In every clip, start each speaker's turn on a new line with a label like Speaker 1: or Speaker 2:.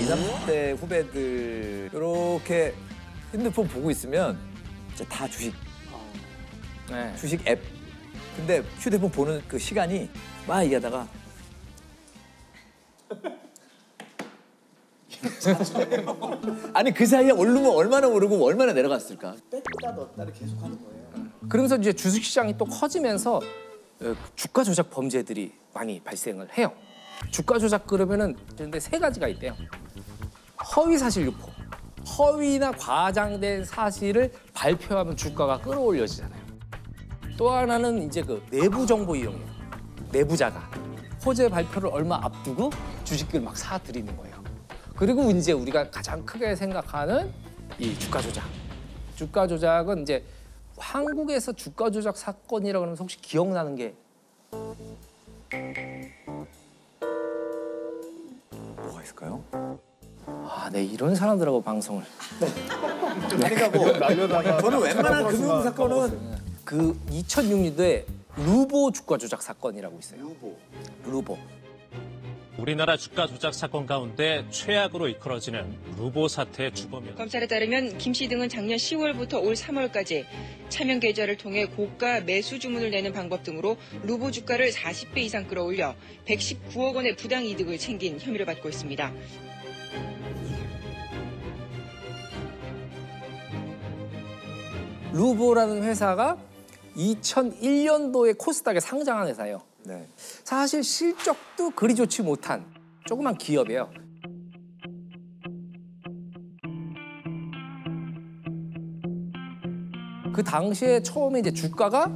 Speaker 1: 20, 30대 후배들 이렇게 핸드폰 보고 있으면 이제 다 주식, 주식 앱. 근데 휴대폰 보는 그 시간이 막 얘기하다가 아니 그 사이에 오르면 얼마나 오르고 얼마나 내려갔을까?
Speaker 2: 뺐다 넣었다를 계속하는 거예요.
Speaker 3: 그러면서 이제 주식시장이 또 커지면서 주가 조작 범죄들이 많이 발생을 해요. 주가 조작 그러면은 근데 세 가지가 있대요. 허위 사실 유포. 허위나 과장된 사실을 발표하면 주가가 끌어올려지잖아요. 또 하나는 이제 그 내부 정보 이용이에요. 내부자가 호재 발표를 얼마 앞두고 주식을 막 사들이는 거예요. 그리고 이제 우리가 가장 크게 생각하는 이 주가 조작. 주가 조작은 이제 한국에서 주가 조작 사건이라고 하면 혹시 기억나는 게
Speaker 1: 뭐가 있을까요?
Speaker 3: 아, 네 이런 사람들하고 방송을
Speaker 1: 그러니까 뭐 저는 웬만한 금융 사건은
Speaker 3: 그 2006년도에 루보 주가 조작 사건이라고 있어요. 루보.
Speaker 4: 우리나라 주가 조작 사건 가운데 최악으로 이끌어지는 루보 사태의 주범이었습니다.
Speaker 5: 검찰에 따르면 김 씨 등은 작년 10월부터 올 3월까지 차명 계좌를 통해 고가 매수 주문을 내는 방법 등으로 루보 주가를 40배 이상 끌어올려 119억 원의 부당 이득을 챙긴 혐의를 받고 있습니다.
Speaker 3: 루보라는 회사가 2001년도에 코스닥에 상장한 회사예요.
Speaker 1: 네.
Speaker 3: 사실 실적도 그리 좋지 못한 조그만 기업이에요. 그 당시에 처음에 이제 주가가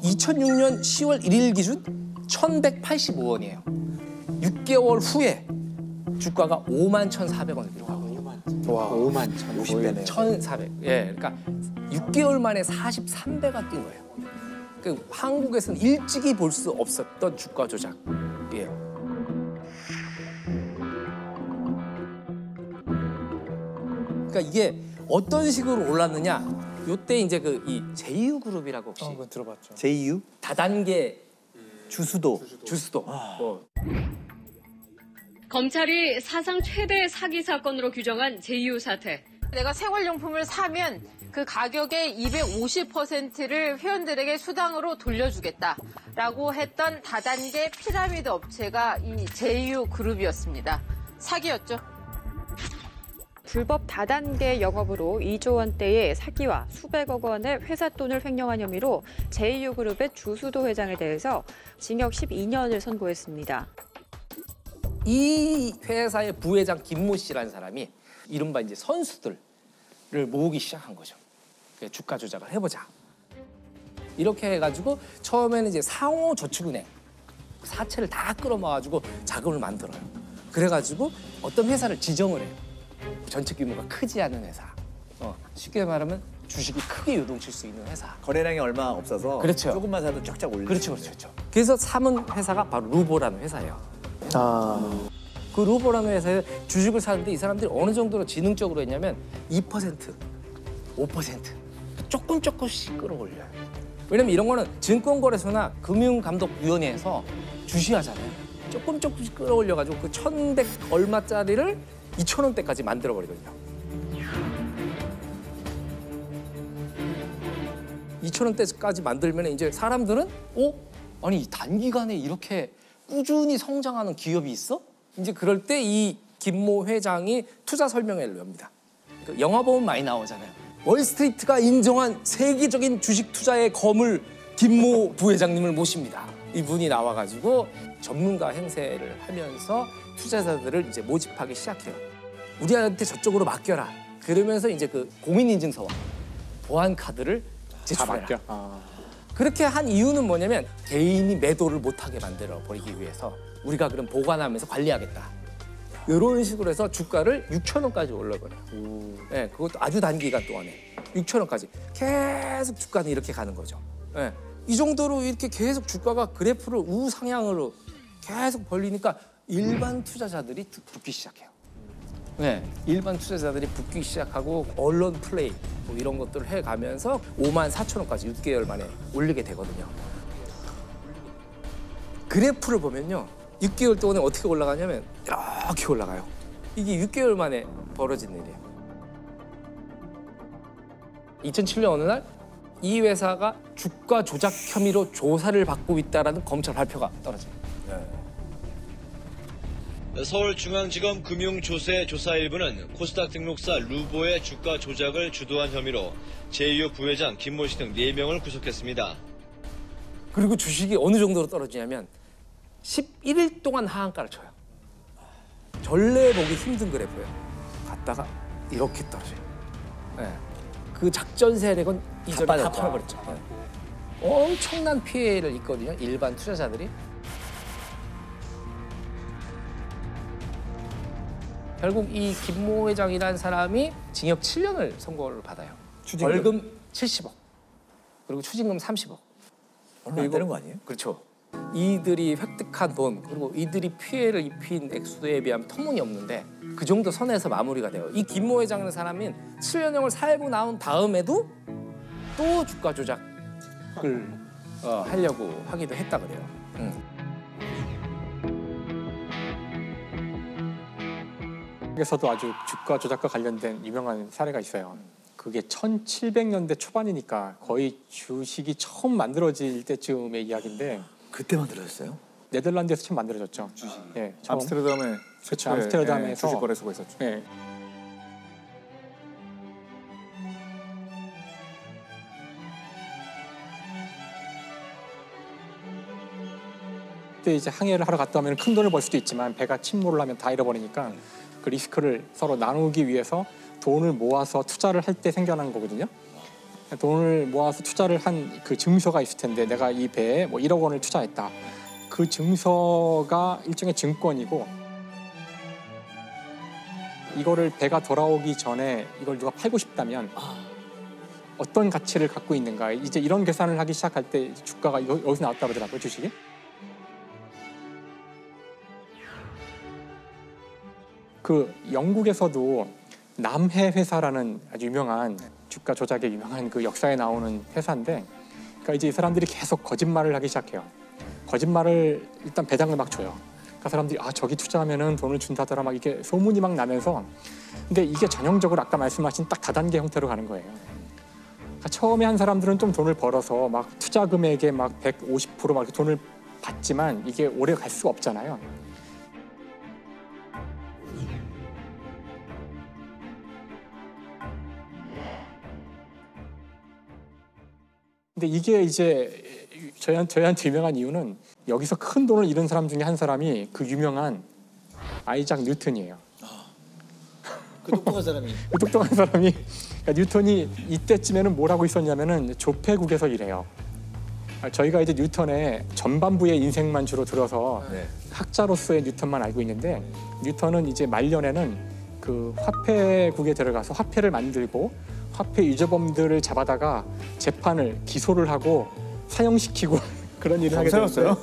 Speaker 3: 2006년 10월 1일 기준 1,185원이에요. 6개월 후에 주가가 51,400원을 기록하고
Speaker 2: 와, 5만
Speaker 1: 50배네요.
Speaker 3: 1,400. 예, 그러니까 6개월 만에 43배가 뛴 거예요. 그 한국에서는 일찍이 볼 수 없었던 주가 조작이에요. 그러니까 이게 어떤 식으로 올랐느냐? 요때 이제 그 이 제이유그룹이라고 혹시
Speaker 2: 그건 들어봤죠.
Speaker 1: 제이유?
Speaker 3: 다단계
Speaker 1: 주수도.
Speaker 3: 주수도.
Speaker 6: 검찰이 사상 최대 사기 사건으로 규정한 제이유 사태.
Speaker 7: 내가 생활용품을 사면 그 가격의 250%를 회원들에게 수당으로 돌려주겠다라고 했던 다단계 피라미드 업체가 이 제이유 그룹이었습니다. 사기였죠.
Speaker 8: 불법 다단계 영업으로 2조 원대의 사기와 수백억 원의 회사 돈을 횡령한 혐의로 제이유그룹의 주수도 회장에 대해서 징역 12년을 선고했습니다.
Speaker 3: 이 회사의 부회장 김모 씨라는 사람이 이른바 이제 선수들을 모으기 시작한 거죠. 주가 조작을 해보자. 이렇게 해가지고 처음에는 이제 상호저축은행 사채를 다 끌어모아가지고 자금을 만들어요. 그래가지고 어떤 회사를 지정을 해요. 전체 규모가 크지 않은 회사. 쉽게 말하면 주식이 크게 요동칠 수 있는 회사.
Speaker 1: 거래량이 얼마 없어서
Speaker 3: 그렇죠.
Speaker 1: 조금만 사도 쫙쫙 올리죠.
Speaker 3: 그렇죠. 그래서 삼은 회사가 바로 루보라는 회사예요. 그 루보라는 회사에 주식을 사는데 이 사람들이 어느 정도로 지능적으로 했냐면 2%, 5% 조금씩 끌어올려요. 왜냐면 이런 거는 증권거래소나 금융감독위원회에서 주시하잖아요. 조금씩 끌어올려가지고 그 1,100 얼마짜리를 2,000원대까지 만들어버리거든요. 2,000원대까지 만들면 이제 사람들은 아니 단기간에 이렇게 꾸준히 성장하는 기업이 있어? 이제 그럴 때 이 김모 회장이 투자 설명회를 엽니다. 영화 보면 많이 나오잖아요. 월스트리트가 인정한 세계적인 주식 투자의 거물 김모 부회장님을 모십니다. 이분이 나와가지고 전문가 행세를 하면서 투자자들을 이제 모집하기 시작해요. 우리한테 저쪽으로 맡겨라. 그러면서 이제 그 공인인증서와 보안 카드를 제출해라. 그렇게 한 이유는 뭐냐면 개인이 매도를 못하게 만들어 버리기 위해서 우리가 그럼 보관하면서 관리하겠다. 이런 식으로 해서 주가를 6,000원까지 올려버려요. 네, 그것도 아주 단기간 동안에 6,000원까지 계속 주가는 이렇게 가는 거죠. 네, 이 정도로 이렇게 계속 주가가 그래프를 우상향으로 계속 벌리니까 일반 투자자들이 붙기 시작해요. 네, 일반 투자자들이 붙기 시작하고 언론 플레이 뭐 이런 것들을 해가면서 54,000원까지 6개월 만에 올리게 되거든요. 그래프를 보면요. 6개월 동안에 어떻게 올라가냐면 이렇게 올라가요. 이게 6개월 만에 벌어진 일이에요. 2007년 어느 날 이 회사가 주가 조작 혐의로 조사를 받고 있다라는 검찰 발표가 떨어져요.
Speaker 9: 서울중앙지검 금융조세 조사 일부는 코스닥 등록사 루보의 주가 조작을 주도한 혐의로 제이유 부회장 김모 씨 등 4명을 구속했습니다.
Speaker 3: 그리고 주식이 어느 정도로 떨어지냐면 11일 동안 하한가를 쳐요. 전례 보기 힘든 그래프예요. 갔다가 이렇게 떨어져요. 네. 그 작전 세력은 이전에 다 팔아버렸죠. 네. 엄청난 피해를 입거든요. 일반 투자자들이. 결국 이 김모 회장이라는 사람이 징역 7년을 선고를 받아요. 벌금 70억. 그리고 추징금 30억.
Speaker 1: 얼마 안 되는 거 아니에요?
Speaker 3: 그렇죠. 이들이 획득한 돈 그리고 이들이 피해를 입힌 액수에 비하면 터무니없는데 그 정도 선에서 마무리가 돼요. 이 김모 회장이라는 사람은 7년형을 살고 나온 다음에도 또 주가 조작을 하려고 하기도 했다 그래요.
Speaker 10: 에서도 아주 주가 조작과 관련된 유명한 사례가 있어요. 그게 1700년대 초반이니까 거의 주식이 처음 만들어질 때쯤의 이야기인데
Speaker 1: 그때 만들어졌어요?
Speaker 10: 네덜란드에서 처음 만들어졌죠. 예, 처음.
Speaker 11: 암스테르담에
Speaker 10: 그렇죠. 암스테르담에서
Speaker 11: 주식 거래소가 있었죠.
Speaker 10: 예. 그때 이제 항해를 하러 갔다 오면 큰 돈을 벌 수도 있지만 배가 침몰을 하면 다 잃어버리니까 그 리스크를 서로 나누기 위해서 돈을 모아서 투자를 할 때 생겨난 거거든요. 돈을 모아서 투자를 한 그 증서가 있을 텐데 내가 이 배에 뭐 1억 원을 투자했다. 그 증서가 일종의 증권이고 이거를 배가 돌아오기 전에 이걸 누가 팔고 싶다면 어떤 가치를 갖고 있는가. 이제 이런 계산을 하기 시작할 때 주가가 여기서 나왔다 그러더라고요, 주식이. 그 영국에서도 남해 회사라는 아주 유명한 주가 조작에 유명한 그 역사에 나오는 회사인데, 그러니까 이제 이 사람들이 계속 거짓말을 하기 시작해요. 거짓말을 일단 배당을 막 줘요. 그러니까 사람들이 저기 투자하면은 돈을 준다더라 막 이게 소문이 막 나면서, 근데 이게 전형적으로 아까 말씀하신 딱 다단계 형태로 가는 거예요. 그러니까 처음에 한 사람들은 좀 돈을 벌어서 막 투자 금액에 막 150% 막 돈을 받지만 이게 오래 갈 수가 없잖아요. 근데 이게 이제 저희한테 유명한 이유는 여기서 큰 돈을 잃은 사람 중에 한 사람이 그 유명한 아이작 뉴턴이에요.
Speaker 1: 그 똑똑한 사람이.
Speaker 10: 그 똑똑한 사람이. 그러니까 뉴턴이 이때쯤에는 뭘 하고 있었냐면은 조폐국에서 일해요. 저희가 이제 뉴턴의 전반부의 인생만 주로 들어서 학자로서의 뉴턴만 알고 있는데, 뉴턴은 이제 말년에는 그 화폐국에 들어가서 화폐를 만들고 화폐 유죄범들을 잡아다가 재판을 기소를 하고 사형시키고 그런 일을 하게 됐어요.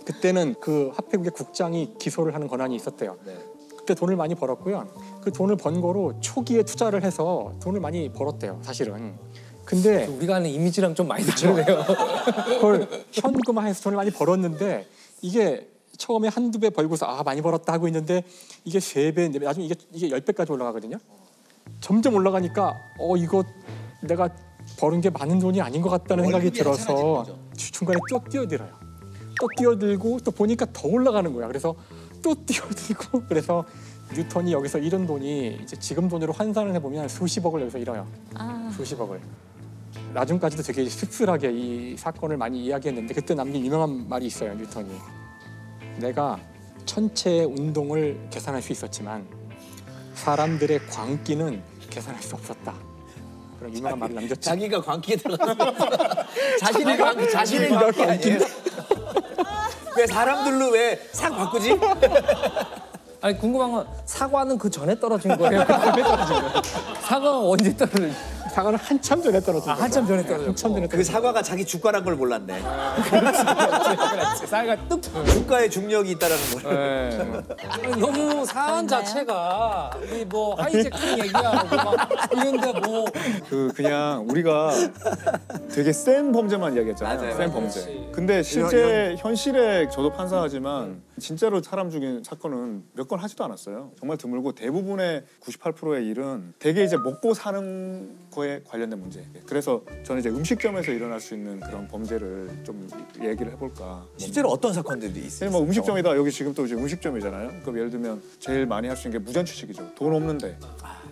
Speaker 10: 그때는 그 화폐국의 국장이 기소를 하는 권한이 있었대요. 그때 돈을 많이 벌었고요. 그 돈을 번 거로 초기에 투자를 해서 돈을 많이 벌었대요, 사실은. 근데
Speaker 3: 우리가 아는 이미지랑 좀 많이 다르네요.
Speaker 10: 그걸 현금화해서 돈을 많이 벌었는데, 이게 처음에 한두 배 벌고서 많이 벌었다 하고 있는데 이게 3배, 4배, 나중에 이게 10배까지 올라가거든요. 점점 올라가니까 이거 내가 버는 게 많은 돈이 아닌 것 같다는 생각이 들어서 중간에 또 뛰어들어요. 또 뛰어들고 또 보니까 더 올라가는 거야. 그래서 또 뛰어들고, 그래서 뉴턴이 여기서 잃은 돈이 이제 지금 돈으로 환산을 해보면 수십억을 여기서 잃어요. 수십억을. 나중까지도 되게 씁쓸하게 이 사건을 많이 이야기했는데, 그때 남긴 유명한 말이 있어요, 뉴턴이. 내가 천체의 운동을 계산할 수 있었지만 사람들의 광기는 계산할 수 없었다. 그런 유명한 말을 남겼죠.
Speaker 1: 자기가 광기에 들어가서 자신의 광기 아니에요? 왜 사람들로 왜 싹 바꾸지?
Speaker 3: 아니 궁금한 건 사과는 그 전에 떨어진 거예요? 그 전에 떨어진 거예요? 사과가 언제 떨어진?
Speaker 10: 사과는 한참 전에 떨어진 거예요.
Speaker 3: 한참 전에 떨어졌고.
Speaker 10: 한참 전에
Speaker 1: 그 사과가 자기 주가란 걸 몰랐네.
Speaker 3: 그렇지. 사과가 뚝.
Speaker 1: 주가의 중력이 있다라는 걸.
Speaker 3: 아니, 너무 사안 자체가 우리 뭐 하이제킹 얘기하고 막 이런데 뭐
Speaker 11: 그냥 우리가 되게 센 범죄만 이야기했잖아요.
Speaker 1: 맞아요.
Speaker 11: 센 범죄. 근데 실제 현실에 저도 판사하지만 진짜로 사람 죽인 사건은 몇 건 하지도 않았어요. 정말 드물고 대부분의 98%의 일은 되게 이제 먹고 사는 거에 관련된 문제. 그래서 저는 이제 음식점에서 일어날 수 있는 그런 범죄를 좀 얘기를 해볼까.
Speaker 1: 실제로 어떤 사건들이 있어요?
Speaker 11: 뭐 음식점이다. 여기 지금 또 이제 음식점이잖아요. 그럼 예를 들면 제일 많이 할 수 있는 게 무전취식이죠. 돈 없는데.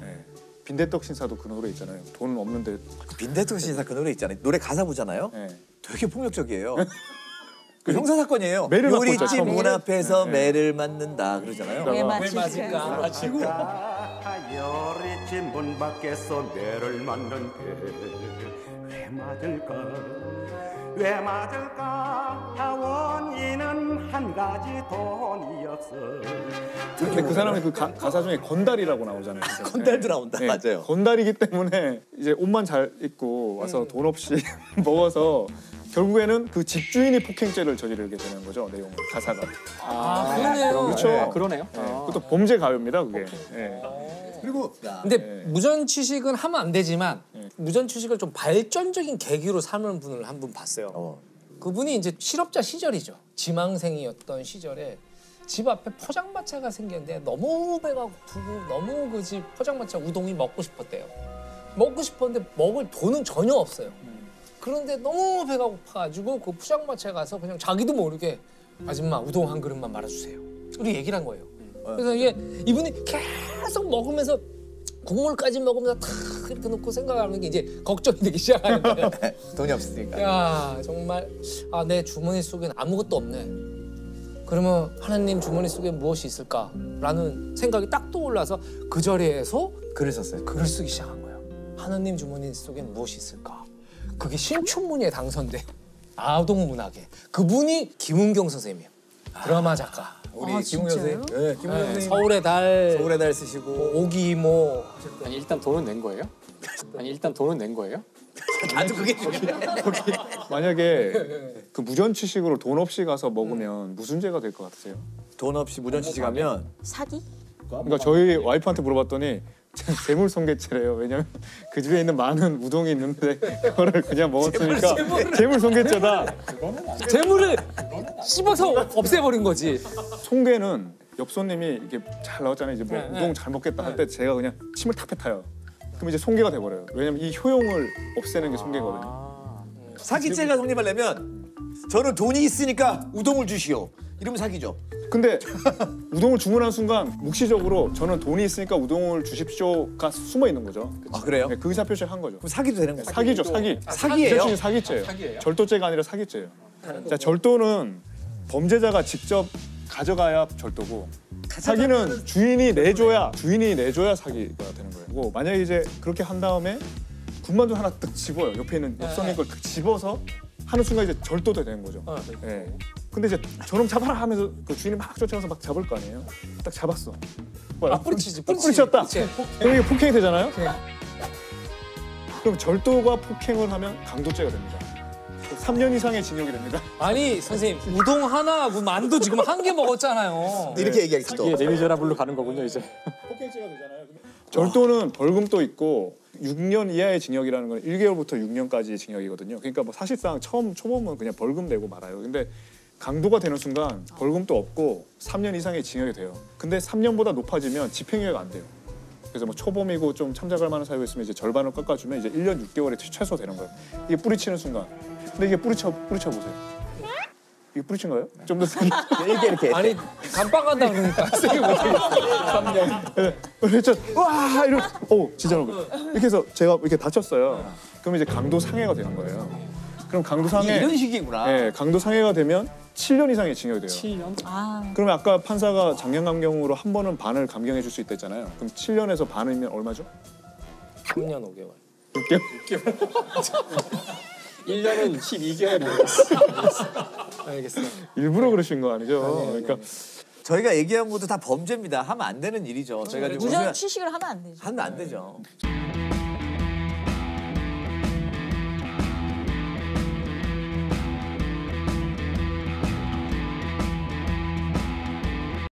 Speaker 11: 네. 빈대떡 신사도 그 노래 있잖아요. 돈 없는데.
Speaker 1: 빈대떡 신사 그 노래 있잖아요. 노래 가사 보잖아요.
Speaker 11: 네.
Speaker 1: 되게 폭력적이요. 그 형사 사건이에요.
Speaker 11: 매를 맞고 있죠,
Speaker 1: 요리집
Speaker 11: 처음에.
Speaker 1: 문 앞에서
Speaker 11: 네.
Speaker 1: 매를 맞는다 그러잖아요.
Speaker 12: 왜
Speaker 3: 맞을까?
Speaker 12: 요리집 문 밖에서 매를 맞는데 왜 맞을까? 왜 맞을까? 원인은 한 가지 돈이었어.
Speaker 11: 근데 그 사람이 그 가사 중에 건달이라고 나오잖아요.
Speaker 1: 건달도 나온다.
Speaker 11: 네.
Speaker 1: 맞아요.
Speaker 11: 건달이기 때문에 이제 옷만 잘 입고 와서 돈 없이 먹어서 결국에는 그 집주인이 폭행죄를 저지르게 되는 거죠. 내용은 가사가.
Speaker 3: 그러네요.
Speaker 11: 그렇죠.
Speaker 10: 네, 그러네요.
Speaker 11: 그것도 범죄 가요입니다. 그게. 네.
Speaker 1: 그리고
Speaker 3: 근데 무전취식은 하면 안 되지만 무전취식을 좀 발전적인 계기로 삼는 분을 한 분 봤어요. 그분이 이제 실업자 시절이죠. 지망생이었던 시절에 집 앞에 포장마차가 생겼는데 너무 배가 고프고 너무 그 집 포장마차 우동이 먹고 싶었대요. 먹고 싶었는데 먹을 돈은 전혀 없어요. 그런데 너무 배가 고파가지고 그 포장마차에 가서 그냥 자기도 모르게 아줌마 우동 한 그릇만 말아주세요. 우리 얘기를 한 거예요. 그래서 이게 이분이 계속 먹으면서 국물까지 먹으면서 탁 이렇게 놓고 생각하는 게 이제 걱정이 되기 시작하는 거예요.
Speaker 1: 돈이 없으니까.
Speaker 3: 야 정말 내 주머니 속엔 아무것도 없네. 그러면 하나님 주머니 속에 무엇이 있을까라는 생각이 딱 떠올라서 그 자리에서
Speaker 1: 글을 썼어요.
Speaker 3: 글을 쓰기 시작한 거예요. 하나님 주머니 속엔 무엇이 있을까? 그게 신춘문예에 당선된 아동문학의 그분이 김은경 선생님이에요. 드라마 작가.
Speaker 1: 우리 김웅 선생님. 네, 김웅 선생님.
Speaker 3: 서울의 달.
Speaker 1: 서울의 달 쓰시고
Speaker 3: 오기이모.
Speaker 10: 아니 일단 돈은 낸 거예요? 아니 일단 돈은 낸 거예요?
Speaker 1: 나도 그게 중요해.
Speaker 11: 만약에 그 무전취식으로 돈 없이 가서 먹으면 무슨 죄가 될 것 같으세요?
Speaker 1: 돈 없이 무전취식하면
Speaker 13: 사기?
Speaker 11: 그러니까 저희 와이프한테 물어봤더니 재물손괴죄래요. 왜냐면 그 집에 있는 많은 우동이 있는데 그거를 그냥 먹었으니까 재물손괴죄다.
Speaker 3: 재물을 씹어서 없애버린 거지.
Speaker 11: 손괴는 옆 손님이 이렇게 잘 나왔잖아요. 이제 뭐 우동 잘 먹겠다 할 때 제가 그냥 침을 탁 뱉어요. 그럼 이제 손괴가 돼버려요. 왜냐면 이 효용을 없애는 게 손괴거든요.
Speaker 1: 사기죄가 성립하려면 저는 돈이 있으니까 우동을 주시오. 이러면 사기죠.
Speaker 11: 근데 우동을 주문한 순간 묵시적으로 저는 돈이 있으니까 우동을 주십시오가 숨어 있는 거죠.
Speaker 1: 아 그래요?
Speaker 11: 네, 그 의사 표시를 한 거죠.
Speaker 1: 그럼 사기도 되는 거예요?
Speaker 11: 사기죠, 사기.
Speaker 1: 사기예요?
Speaker 11: 사기 사기죄예요.
Speaker 10: 사기예요?
Speaker 11: 절도죄가 아니라 사기죄예요. 자, 절도는 범죄자가 직접 가져가야 절도고 사기는 주인이 내줘야 사기가 되는 거예요. 만약에 이제 그렇게 한 다음에 군만두 하나 딱 집어요. 옆에 있는 옆선인 걸 딱 집어서 하는 순간 이제 절도도 되는 거죠. 네. 근데 이제 저놈 잡아라 하면서 그 주인이 막 쫓아가서 막 잡을 거 아니에요. 딱 잡았어.
Speaker 3: 뿌리치지.
Speaker 11: 뿌리쳤다. 그럼 이게 폭행이 되잖아요. 그럼 절도가 폭행을 하면 강도죄가 됩니다. 3년 이상의 징역이 됩니다.
Speaker 3: 아니 선생님 우동 하나하고 만두 지금 한 개 먹었잖아요.
Speaker 1: 이렇게 얘기하겠지 또.
Speaker 10: 이게 레미제라블로 가는 거군요 이제.
Speaker 11: 폭행죄가 되잖아요. 절도는 벌금도 있고 6년 이하의 징역이라는 건 1개월부터 6년까지의 징역이거든요. 그러니까 뭐 사실상 초범은 그냥 벌금 내고 말아요. 근데 강도가 되는 순간 벌금도 없고 3년 이상의 징역이 돼요. 근데 3년보다 높아지면 집행유예가 안 돼요. 그래서 뭐 초범이고 좀 참작할 만한 사유가 있으면 이제 절반을 깎아주면 이제 1년 6개월에 최소 되는 거예요. 이게 뿌리치는 순간. 근데 이게 뿌리쳐 보세요. 이게 뿌리친 거예요? 좀 더 세게.
Speaker 1: 이렇게.
Speaker 3: 아니 감방 간다 그러니까 세게 못해.
Speaker 11: 3년. 그래서 와 이러. 진짜 이렇게 해서 제가 이렇게 다쳤어요. 그럼 이제 강도 상해가 되는 거예요. 그럼 강도 상해.
Speaker 1: 이런 식이구나.
Speaker 11: 네, 강도 상해가 되면 7년 이상의 징역이 돼요.
Speaker 10: 7년?
Speaker 11: 그러면 아까 판사가 장량감경으로 한 번은 반을 감경해 줄 수 있다 했잖아요. 그럼 7년에서 반이면 얼마죠?
Speaker 3: 3년 5개월.
Speaker 11: 6개월?
Speaker 10: 1년은 12개월이겠어.
Speaker 3: 알겠어.
Speaker 11: 일부러 그러신 거 아니죠? 그러니까
Speaker 1: 저희가 얘기한 것도 다 범죄입니다. 하면 안 되는 일이죠. 저희가 지금
Speaker 13: 무전 취식을 하면 안 되죠.
Speaker 1: 하면 안 되죠.